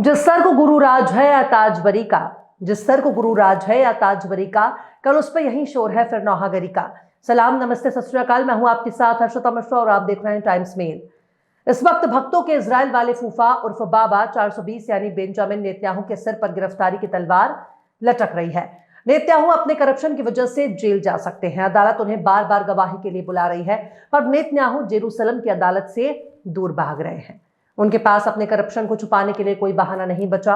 जिस सर को गुरु राज है या ताजबरी का, जिस सर को गुरु राज है या ताजबरी का, कल उस पर यही शोर है फिर नौहागरी का। सलाम, नमस्ते, सत श्री अकाल। मैं हूं आपके साथ हर्षिता मिश्रा और आप देख रहे हैं टाइम्स मेल। इस वक्त भक्तों के इजराइल वाले फूफा उर्फ बाबा 420 यानी बेंजामिन नेतन्याहू के सिर पर गिरफ्तारी की तलवार लटक रही है। नेतन्याहू अपने करप्शन की वजह से जेल जा सकते हैं। अदालत उन्हें बार बार गवाही के लिए बुला रही है, पर नेतन्याहू जेरूसलम की अदालत से दूर भाग रहे हैं। उनके पास अपने करप्शन को छुपाने के लिए कोई बहाना नहीं बचा।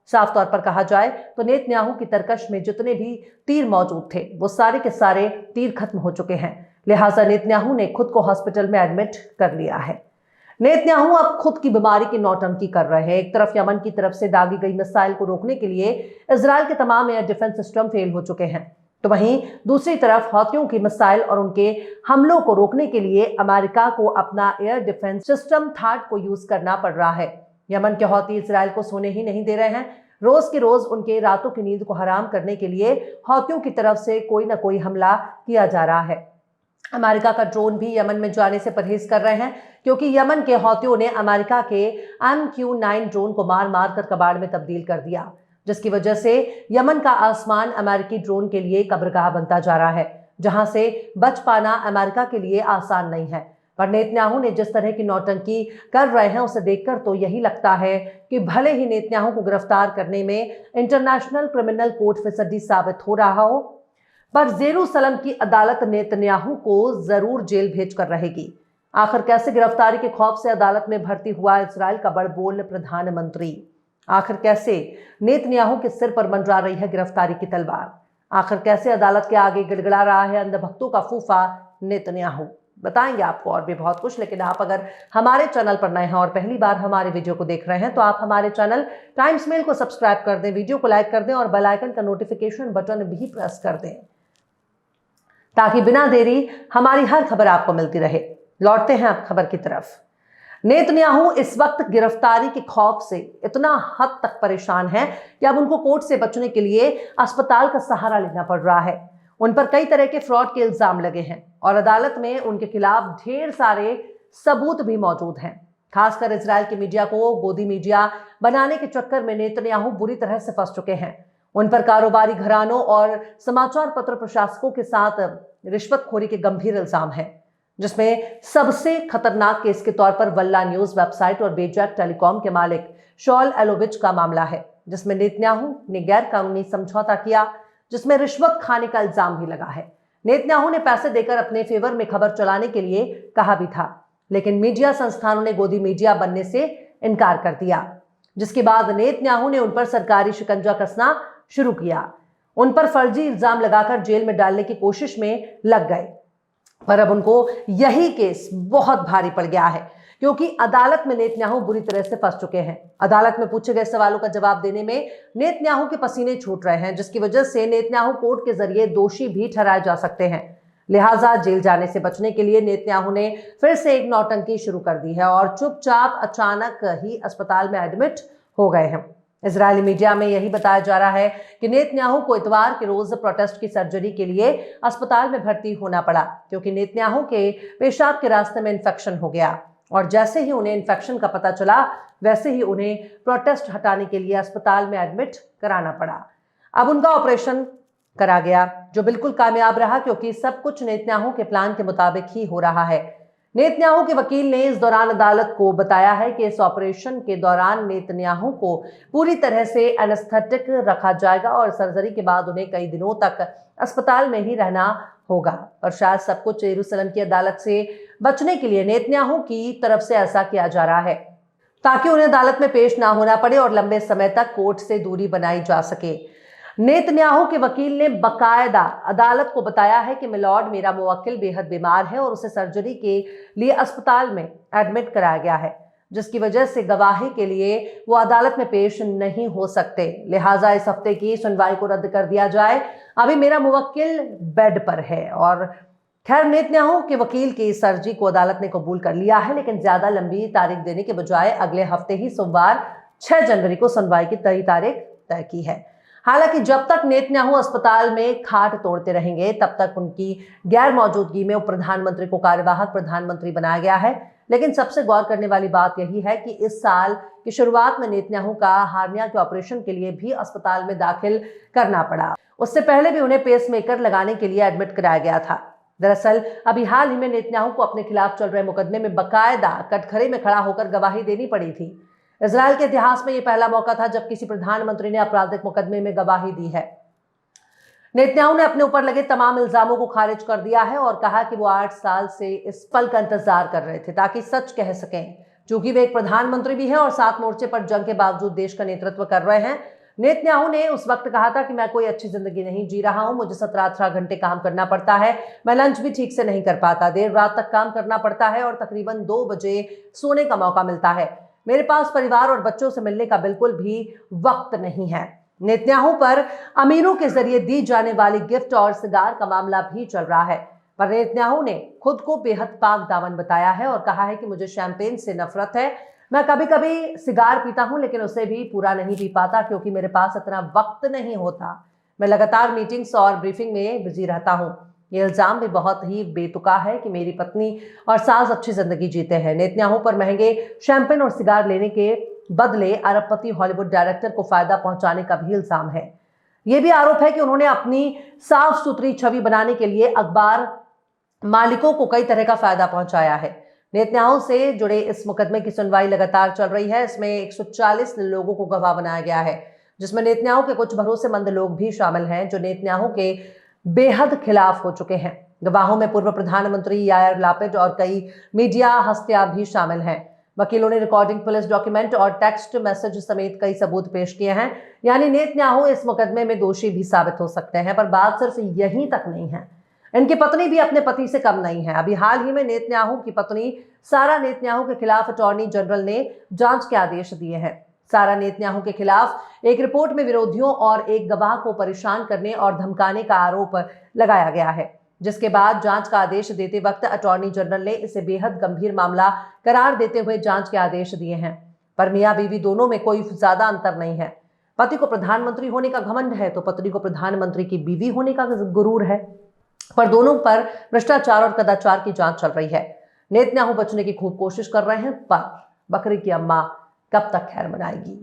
साफ तौर पर कहा जाए तो नेतन्याहू की तरकश में जितने भी तीर मौजूद थे वो सारे के सारे तीर खत्म हो चुके हैं। लिहाजा नेतन्याहू ने खुद को हॉस्पिटल में एडमिट कर लिया है। नेतन्याहू अब खुद की बीमारी की नौटंकी कर रहे हैं। एक तरफ यमन की तरफ से दागी गई मिसाइल को रोकने के लिए इजराइल के तमाम एयर डिफेंस सिस्टम फेल हो चुके हैं, तो वहीं दूसरी तरफ हौतियों की मिसाइल और उनके हमलों को रोकने के लिए अमेरिका को अपना एयर डिफेंस सिस्टम थाड को यूज करना पड़ रहा है। यमन के हौती इजराइल को सोने ही नहीं दे रहे हैं। रोज की रोज उनके रातों की नींद को हराम करने के लिए हौतियों की तरफ से कोई ना कोई हमला किया जा रहा है। अमेरिका का ड्रोन भी यमन में जाने से परहेज कर रहे हैं, क्योंकि यमन के हौतियों ने अमेरिका के MQ-9 ड्रोन को मार मार कर कबाड़ में तब्दील कर दिया, जिसकी वजह से यमन का आसमान अमेरिकी ड्रोन के लिए कब्रगाह बनता जा रहा है, जहां से बच पाना अमेरिका के लिए आसान नहीं है। पर नेतन्याहू ने जिस तरह की नौटंकी कर रहे हैं उसे देखकर तो यही लगता है कि भले ही नेतन्याहू को गिरफ्तार करने में इंटरनेशनल क्रिमिनल कोर्ट फिसड्डी साबित हो रहा हो, पर जेरूसलम की अदालत नेतन्याहू को जरूर जेल भेज कर रहेगी। आखिर कैसे गिरफ्तारी के खौफ से अदालत में भर्ती हुआ इजराइल का बड़बोल प्रधानमंत्री? आखिर कैसे नेतन्याहू के सिर पर मंडरा रही है गिरफ्तारी की तलवार? आखिर कैसे अदालत के आगे गिड़गिड़ा रहा है अंधभक्तों का फूफा नेतन्याहू? बताएंगे आपको और भी बहुत कुछ, लेकिन आप अगर हमारे चैनल पर नए हैं और पहली बार हमारे वीडियो को देख रहे हैं तो आप हमारे चैनल टाइम्स मेल को सब्सक्राइब कर दें, वीडियो को लाइक कर दें और बेल आइकन का नोटिफिकेशन बटन भी प्रेस कर दें, ताकि बिना देरी हमारी हर खबर आपको मिलती रहे। लौटते हैं अब खबर की तरफ। नेतन्याहू इस वक्त गिरफ्तारी के खौफ से इतना हद तक परेशान हैं कि अब उनको कोर्ट से बचने के लिए अस्पताल का सहारा लेना पड़ रहा है। उन पर कई तरह के फ्रॉड के इल्जाम लगे हैं और अदालत में उनके खिलाफ ढेर सारे सबूत भी मौजूद हैं। खासकर इजराइल की मीडिया को गोदी मीडिया बनाने के चक्कर में नेतन्याहू बुरी तरह से फंस चुके हैं। उन पर कारोबारी घरानों और समाचार पत्र प्रशासकों के साथ रिश्वतखोरी के गंभीर इल्जाम हैं, जिसमें सबसे खतरनाक केस के तौर पर वल्ला न्यूज वेबसाइट और बेजैक टेलीकॉम के मालिक शॉल एलोविच का मामला है, जिसमें नेतन्याहू ने गैर कानूनी समझौता किया, जिसमें रिश्वत खाने का इल्जाम भी लगा है। नेतन्याहू ने पैसे देकर अपने फेवर में खबर चलाने के लिए कहा भी था, लेकिन मीडिया संस्थानों ने गोदी मीडिया बनने से इनकार कर दिया, जिसके बाद नेतन्याहू ने उन पर सरकारी शिकंजा कसना शुरू किया। उन पर फर्जी इल्जाम लगाकर जेल में डालने की कोशिश में लग गए, पर अब उनको यही केस बहुत भारी पड़ गया है, क्योंकि अदालत में नेतन्याहू बुरी तरह से फंस चुके हैं। अदालत में पूछे गए सवालों का जवाब देने में नेतन्याहू के पसीने छूट रहे हैं, जिसकी वजह से नेतन्याहू कोर्ट के जरिए दोषी भी ठहराए जा सकते हैं। लिहाजा जेल जाने से बचने के लिए नेतन्याहू ने फिर से एक नौटंकी शुरू कर दी है और चुपचाप अचानक ही अस्पताल में एडमिट हो गए हैं। इजरायली मीडिया में यही बताया जा रहा है कि नेतन्याहू को इतवार के रोज प्रोटेस्ट की सर्जरी के लिए अस्पताल में भर्ती होना पड़ा, क्योंकि नेतन्याहू के पेशाब के रास्ते में इन्फेक्शन हो गया और जैसे ही उन्हें इन्फेक्शन का पता चला वैसे ही उन्हें प्रोटेस्ट हटाने के लिए अस्पताल में एडमिट कराना पड़ा। अब उनका ऑपरेशन करा गया, जो बिल्कुल कामयाब रहा, क्योंकि सब कुछ नेतन्याहू के प्लान के मुताबिक ही हो रहा है। नेतन्याहू के वकील ने इस दौरान अदालत को बताया है कि इस ऑपरेशन के दौरान नेतन्याहू को पूरी तरह से एनेस्थेटिक रखा जाएगा और सर्जरी के बाद उन्हें कई दिनों तक अस्पताल में ही रहना होगा। और शायद सब कुछ यरूशलेम की अदालत से बचने के लिए नेतन्याहू की तरफ से ऐसा किया जा रहा है, ताकि उन्हें अदालत में पेश ना होना पड़े और लंबे समय तक कोर्ट से दूरी बनाई जा सके। नेतन्याहू के वकील ने बकायदा अदालत को बताया है कि मिलॉर्ड, मेरा मुवक्किल बेहद बीमार है और उसे सर्जरी के लिए अस्पताल में एडमिट कराया गया है, जिसकी वजह से गवाही के लिए वो अदालत में पेश नहीं हो सकते। लिहाजा इस हफ्ते की सुनवाई को रद्द कर दिया जाए। अभी मेरा मुवक्किल बेड पर है। और खैर, नेतन्याहू के वकील की सर्जरी को अदालत ने कबूल कर लिया है, लेकिन ज्यादा लंबी तारीख देने के बजाय अगले हफ्ते ही सोमवार 6 जनवरी को सुनवाई की तारीख तय की है। हालांकि जब तक नेतन्याहू अस्पताल में खाट तोड़ते रहेंगे तब तक उनकी गैर मौजूदगी में उप प्रधानमंत्री को कार्यवाहक प्रधानमंत्री बनाया गया है। लेकिन सबसे गौर करने वाली बात यही है कि इस साल की शुरुआत में नेतन्याहू का हार्निया के ऑपरेशन के लिए भी अस्पताल में दाखिल करना पड़ा। उससे पहले भी उन्हें पेसमेकर लगाने के लिए एडमिट कराया गया था। दरअसल अभी हाल ही में नेतन्याहू को अपने खिलाफ चल रहे मुकदमे में बकायदा कटघरे में खड़ा होकर गवाही देनी पड़ी थी। इजराइल के इतिहास में यह पहला मौका था जब किसी प्रधानमंत्री ने आपराधिक मुकदमे में गवाही दी है। नेतन्याहू ने अपने ऊपर लगे तमाम इल्जामों को खारिज कर दिया है और कहा कि वो 8 साल से इस पल का इंतजार कर रहे थे ताकि सच कह सकें। चूंकि वे एक प्रधानमंत्री भी हैं और 7 मोर्चे पर जंग के बावजूद देश का नेतृत्व कर रहे हैं। नेतन्याहू ने उस वक्त कहा था कि मैं कोई अच्छी जिंदगी नहीं जी रहा हूं, मुझे 17-18 घंटे काम करना पड़ता है, मैं लंच भी ठीक से नहीं कर पाता, देर रात तक काम करना पड़ता है और तकरीबन 2 बजे सोने का मौका मिलता है। मेरे पास परिवार और बच्चों से मिलने का बिल्कुल भी वक्त नहीं है। नेतन्याहू पर अमीरों के जरिए दी जाने वाली गिफ्ट और सिगार का मामला भी चल रहा है, पर नेतन्याहू ने खुद को बेहद पाक दामन बताया है और कहा है कि मुझे शैंपेन से नफरत है, मैं कभी कभी सिगार पीता हूं लेकिन उसे भी पूरा नहीं पी पाता क्योंकि मेरे पास इतना वक्त नहीं होता, मैं लगातार मीटिंग्स और ब्रीफिंग में बिजी रहता हूं। ये इल्जाम भी बहुत ही बेतुका है कि मेरी पत्नी और सास अच्छी जिंदगी जीते हैं। नेतन्याहू पर महंगे शैंपेन और सिगार लेने के बदले अरबपति हॉलीवुड डायरेक्टर को फायदा पहुंचाने का भी इल्जाम है। यह भी आरोप है कि उन्होंने अपनी साफ सुथरी छवि बनाने के लिए अखबार मालिकों को कई तरह का फायदा पहुंचाया है। नेतन्याहू से जुड़े इस मुकदमे की सुनवाई लगातार चल रही है। इसमें 140 लोगों को गवाह बनाया गया है, जिसमें नेतन्याहू के कुछ भरोसेमंद लोग भी शामिल हैं जो नेतन्याहू के बेहद खिलाफ हो चुके हैं। गवाहों में पूर्व प्रधानमंत्री यायर लापिड और कई मीडिया हस्तियां भी शामिल हैं। वकीलों ने रिकॉर्डिंग, पुलिस डॉक्यूमेंट और टेक्स्ट मैसेज समेत कई सबूत पेश किए हैं। यानी नेतन्याहू इस मुकदमे में दोषी भी साबित हो सकते हैं। पर बात सिर्फ यहीं तक नहीं है, इनकी पत्नी भी अपने पति से कम नहीं है। अभी हाल ही में नेतन्याहू की पत्नी सारा नेतन्याहू के खिलाफ अटॉर्नी जनरल ने जांच के आदेश दिए हैं। सारा नेतन्याहू के खिलाफ एक रिपोर्ट में विरोधियों और एक गवाह को परेशान करने और धमकाने का आरोप लगाया गया है, जिसके बाद जांच का आदेश देते वक्त अटॉर्नी जनरल ने इसे बेहद गंभीर मामला करार देते हुए जांच के आदेश दिए हैं। पर मियां बीवी दोनों में कोई ज्यादा अंतर नहीं है। पति को प्रधानमंत्री होने का घमंड है तो पत्नी को प्रधानमंत्री की बीवी होने का गुरूर है। पर दोनों पर भ्रष्टाचार और कदाचार की जांच चल रही है। नेतन्याहू बचने की खूब कोशिश कर रहे हैं, पर बकरी की अम्मा कब तक खैर मनाएगी।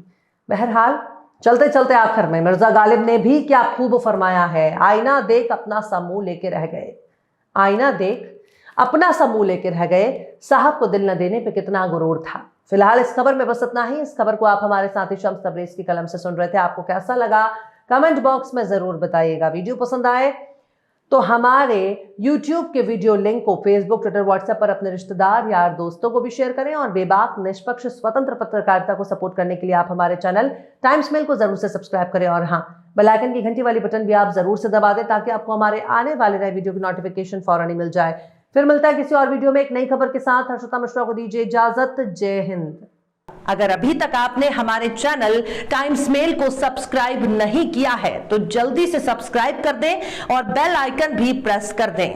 बहरहाल चलते चलते आखिर में मिर्जा गालिब ने भी क्या खूब फरमाया है, आईना देख अपना सा मुंह लेके रह गए। आईना देख अपना सा मुंह लेके रह गए, साहब को दिल न देने पे कितना गुरूर था। फिलहाल इस खबर में बस इतना ही। इस खबर को आप हमारे साथी शम्स तबरेज की कलम से सुन रहे थे। आपको कैसा लगा कमेंट बॉक्स में जरूर बताइएगा। वीडियो पसंद आए तो हमारे YouTube के वीडियो लिंक को Facebook, Twitter, WhatsApp पर अपने रिश्तेदार, यार, दोस्तों को भी शेयर करें और बेबाक, निष्पक्ष, स्वतंत्र पत्रकारिता को सपोर्ट करने के लिए आप हमारे चैनल टाइम्स मेल को जरूर से सब्सक्राइब करें और हाँ, बेल आइकन की घंटी वाली बटन भी आप जरूर से दबा दें ताकि आपको हमारे आने वाले नए वीडियो की नोटिफिकेशन फौरन ही मिल जाए। फिर मिलता है किसी और वीडियो में एक नई खबर के साथ। हर्षिता मिश्रा को दीजिए इजाजत। जय हिंद। अगर अभी तक आपने हमारे चैनल टाइम्स मेल को सब्सक्राइब नहीं किया है तो जल्दी से सब्सक्राइब कर दें और बेल आइकन भी प्रेस कर दें।